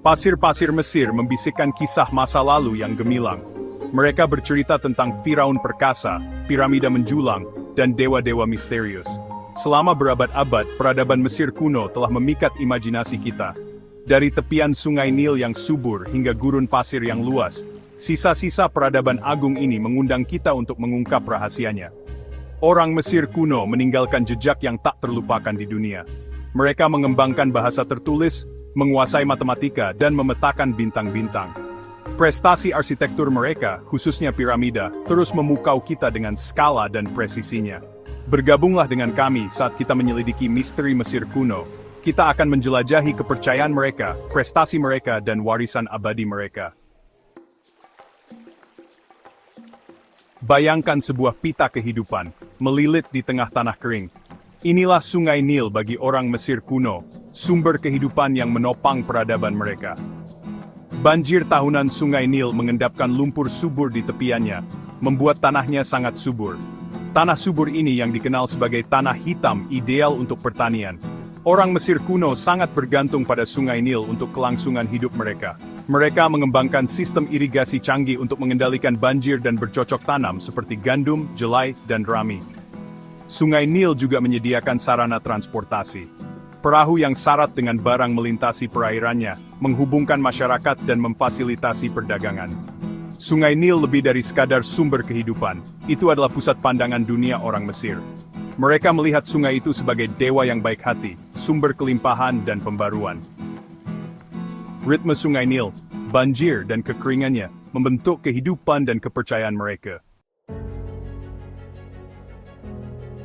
Pasir-pasir Mesir membisikkan kisah masa lalu yang gemilang. Mereka bercerita tentang Firaun perkasa, piramida menjulang, dan dewa-dewa misterius. Selama berabad-abad, peradaban Mesir kuno telah memikat imajinasi kita. Dari tepian sungai Nil yang subur hingga gurun pasir yang luas, sisa-sisa peradaban agung ini mengundang kita untuk mengungkap rahasianya. Orang Mesir kuno meninggalkan jejak yang tak terlupakan di dunia. Mereka mengembangkan bahasa tertulis, menguasai matematika, dan memetakan bintang-bintang. Prestasi arsitektur mereka, khususnya piramida, terus memukau kita dengan skala dan presisinya. Bergabunglah dengan kami saat kita menyelidiki misteri Mesir kuno. Kita akan menjelajahi kepercayaan mereka, prestasi mereka, dan warisan abadi mereka. Bayangkan sebuah pita kehidupan, melilit di tengah tanah kering. Inilah sungai Nil bagi orang Mesir kuno, sumber kehidupan yang menopang peradaban mereka. Banjir tahunan sungai Nil mengendapkan lumpur subur di tepiannya, membuat tanahnya sangat subur. Tanah subur ini yang dikenal sebagai tanah hitam ideal untuk pertanian. Orang Mesir kuno sangat bergantung pada sungai Nil untuk kelangsungan hidup mereka. Mereka mengembangkan sistem irigasi canggih untuk mengendalikan banjir dan bercocok tanam seperti gandum, jelai, dan rami. Sungai Nil juga menyediakan sarana transportasi. Perahu yang syarat dengan barang melintasi perairannya, menghubungkan masyarakat dan memfasilitasi perdagangan. Sungai Nil lebih dari sekadar sumber kehidupan, itu adalah pusat pandangan dunia orang Mesir. Mereka melihat sungai itu sebagai dewa yang baik hati, sumber kelimpahan dan pembaruan. Ritme sungai Nil, banjir dan kekeringannya, membentuk kehidupan dan kepercayaan mereka.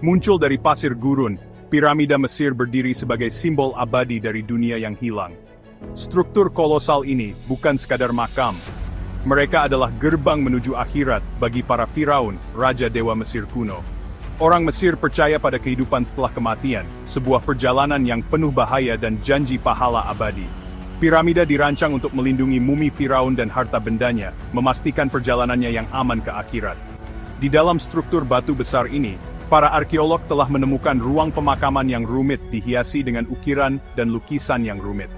Muncul dari pasir gurun, piramida Mesir berdiri sebagai simbol abadi dari dunia yang hilang. Struktur kolosal ini bukan sekadar makam. Mereka adalah gerbang menuju akhirat bagi para Firaun, Raja Dewa Mesir kuno. Orang Mesir percaya pada kehidupan setelah kematian, sebuah perjalanan yang penuh bahaya dan janji pahala abadi. Piramida dirancang untuk melindungi mumi Firaun dan harta bendanya, memastikan perjalanannya yang aman ke akhirat. Di dalam struktur batu besar ini, para arkeolog telah menemukan ruang pemakaman yang rumit dihiasi dengan ukiran dan lukisan yang rumit.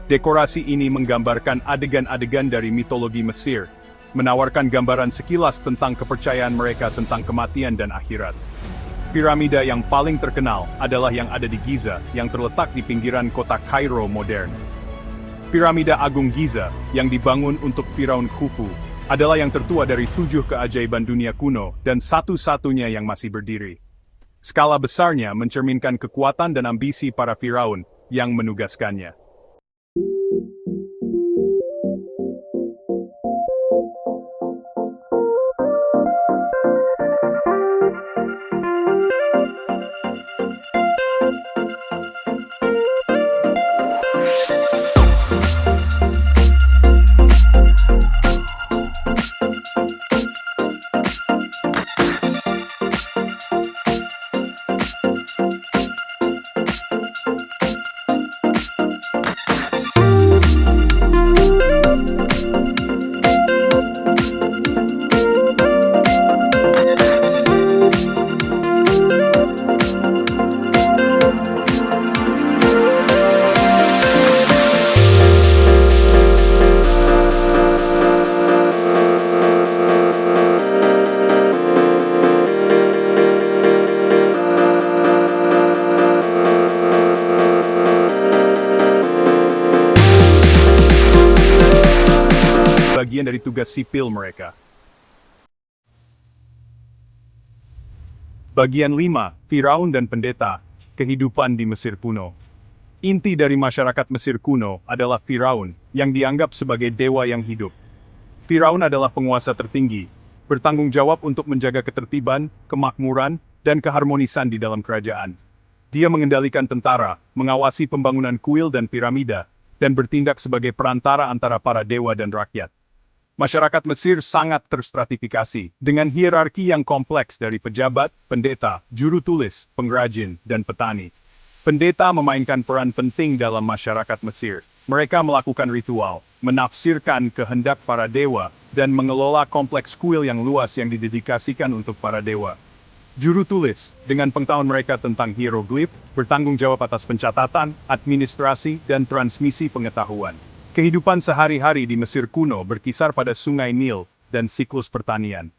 Dekorasi ini menggambarkan adegan-adegan dari mitologi Mesir, menawarkan gambaran sekilas tentang kepercayaan mereka tentang kematian dan akhirat. Piramida yang paling terkenal adalah yang ada di Giza, yang terletak di pinggiran kota Kairo modern. Piramida Agung Giza, yang dibangun untuk Firaun Khufu, adalah yang tertua dari 7 keajaiban dunia kuno dan satu-satunya yang masih berdiri. Skala besarnya mencerminkan kekuatan dan ambisi para Firaun yang menugaskannya. Bagian dari tugas sipil mereka. Bagian 5, Firaun dan Pendeta, kehidupan di Mesir kuno. Inti dari masyarakat Mesir kuno adalah Firaun, yang dianggap sebagai dewa yang hidup. Firaun adalah penguasa tertinggi, bertanggung jawab untuk menjaga ketertiban, kemakmuran, dan keharmonisan di dalam kerajaan. Dia mengendalikan tentara, mengawasi pembangunan kuil dan piramida, dan bertindak sebagai perantara antara para dewa dan rakyat. Masyarakat Mesir sangat terstratifikasi, dengan hierarki yang kompleks dari pejabat, pendeta, juru tulis, pengrajin, dan petani. Pendeta memainkan peran penting dalam masyarakat Mesir. Mereka melakukan ritual, menafsirkan kehendak para dewa, dan mengelola kompleks kuil yang luas yang didedikasikan untuk para dewa. Juru tulis, dengan pengetahuan mereka tentang hieroglif, bertanggung jawab atas pencatatan, administrasi, dan transmisi pengetahuan. Kehidupan sehari-hari di Mesir kuno berkisar pada Sungai Nil dan siklus pertanian.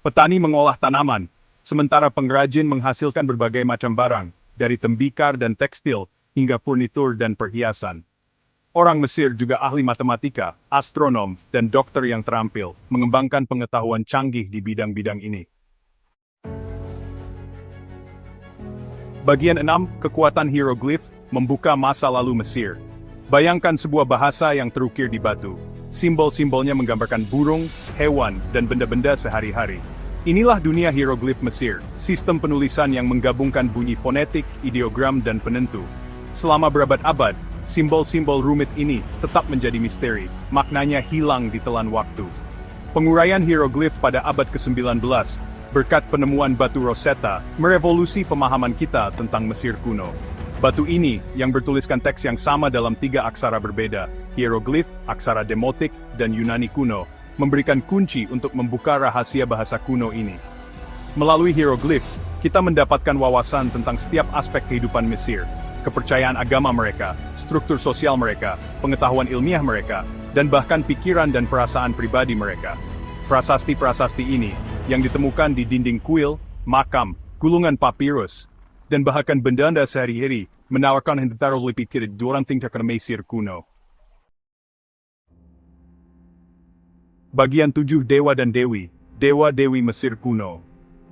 Petani mengolah tanaman, sementara pengrajin menghasilkan berbagai macam barang, dari tembikar dan tekstil hingga furnitur dan perhiasan. Orang Mesir juga ahli matematika, astronom, dan dokter yang terampil, mengembangkan pengetahuan canggih di bidang-bidang ini. Bagian 6, Kekuatan Hieroglif, membuka masa lalu Mesir. Bayangkan sebuah bahasa yang terukir di batu. Simbol-simbolnya menggambarkan burung, hewan, dan benda-benda sehari-hari. Inilah dunia hieroglif Mesir, sistem penulisan yang menggabungkan bunyi fonetik, ideogram, dan penentu. Selama berabad-abad, simbol-simbol rumit ini tetap menjadi misteri, maknanya hilang ditelan waktu. Penguraian hieroglif pada abad ke-19, berkat penemuan batu Rosetta, merevolusi pemahaman kita tentang Mesir kuno. Batu ini, yang bertuliskan teks yang sama dalam 3 aksara berbeda, hieroglif, aksara demotik, dan Yunani kuno, memberikan kunci untuk membuka rahasia bahasa kuno ini. Melalui hieroglif, kita mendapatkan wawasan tentang setiap aspek kehidupan Mesir, kepercayaan agama mereka, struktur sosial mereka, pengetahuan ilmiah mereka, dan bahkan pikiran dan perasaan pribadi mereka. Prasasti-prasasti ini, yang ditemukan di dinding kuil, makam, gulungan papirus, dan bahkan benda-benda sehari-hari, menawarkan hentaros lebih tidak durang tingkatan Mesir kuno. Bagian 7, Dewa dan Dewi, Dewa-Dewi Mesir kuno.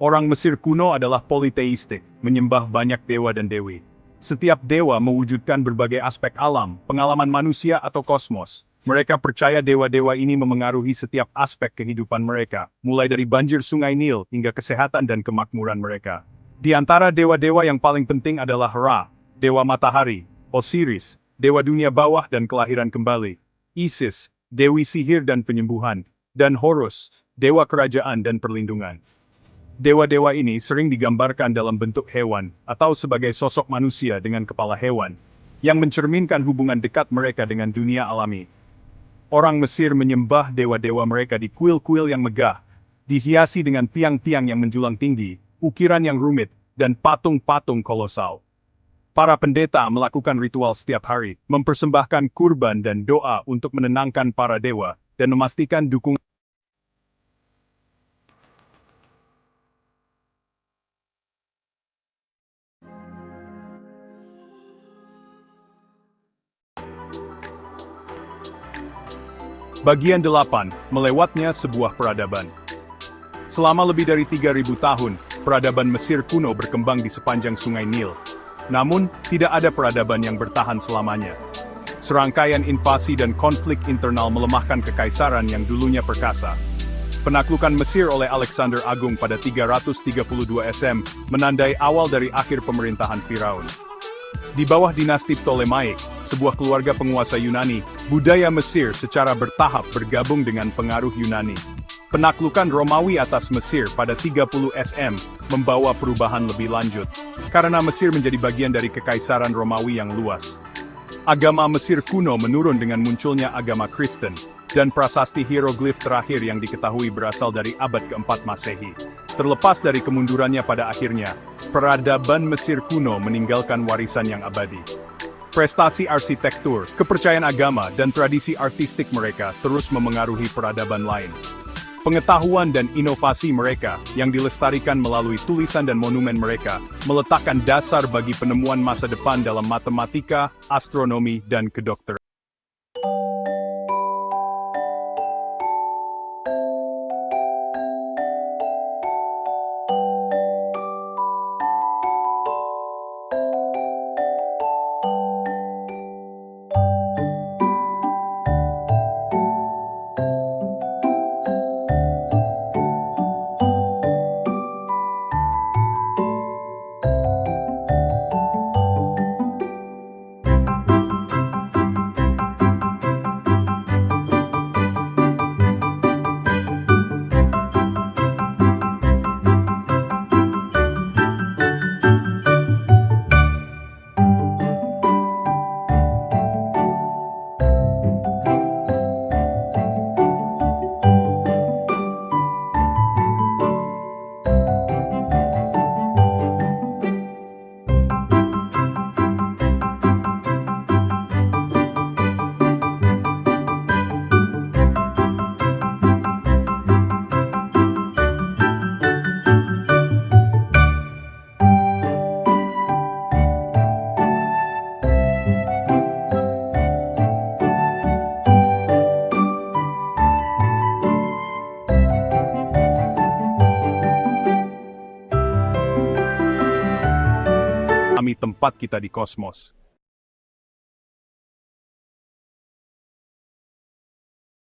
Orang Mesir kuno adalah politeistik, menyembah banyak dewa dan dewi. Setiap dewa mewujudkan berbagai aspek alam, pengalaman manusia atau kosmos. Mereka percaya dewa-dewa ini memengaruhi setiap aspek kehidupan mereka, mulai dari banjir Sungai Nil hingga kesehatan dan kemakmuran mereka. Di antara dewa-dewa yang paling penting adalah Ra, dewa matahari, Osiris, dewa dunia bawah dan kelahiran kembali, Isis, dewi sihir dan penyembuhan, dan Horus, dewa kerajaan dan perlindungan. Dewa-dewa ini sering digambarkan dalam bentuk hewan, atau sebagai sosok manusia dengan kepala hewan, yang mencerminkan hubungan dekat mereka dengan dunia alami. Orang Mesir menyembah dewa-dewa mereka di kuil-kuil yang megah, dihiasi dengan tiang-tiang yang menjulang tinggi, ukiran yang rumit, dan patung-patung kolosal. Para pendeta melakukan ritual setiap hari, mempersembahkan kurban dan doa untuk menenangkan para dewa, dan memastikan dukungan. Bagian 8, melewatnya sebuah peradaban. Selama lebih dari 3.000 tahun, peradaban Mesir kuno berkembang di sepanjang Sungai Nil. Namun, tidak ada peradaban yang bertahan selamanya. Serangkaian invasi dan konflik internal melemahkan kekaisaran yang dulunya perkasa. Penaklukan Mesir oleh Alexander Agung pada 332 SM menandai awal dari akhir pemerintahan Firaun. Di bawah dinasti Ptolemaik, sebuah keluarga penguasa Yunani, budaya Mesir secara bertahap bergabung dengan pengaruh Yunani. Penaklukan Romawi atas Mesir pada 30 SM membawa perubahan lebih lanjut, karena Mesir menjadi bagian dari kekaisaran Romawi yang luas. Agama Mesir kuno menurun dengan munculnya agama Kristen, dan prasasti hieroglif terakhir yang diketahui berasal dari abad keempat Masehi. Terlepas dari kemundurannya pada akhirnya, peradaban Mesir kuno meninggalkan warisan yang abadi. Prestasi arsitektur, kepercayaan agama, dan tradisi artistik mereka terus memengaruhi peradaban lain. Pengetahuan dan inovasi mereka, yang dilestarikan melalui tulisan dan monumen mereka, meletakkan dasar bagi penemuan masa depan dalam matematika, astronomi, dan kedokteran. memahami tempat kita di kosmos.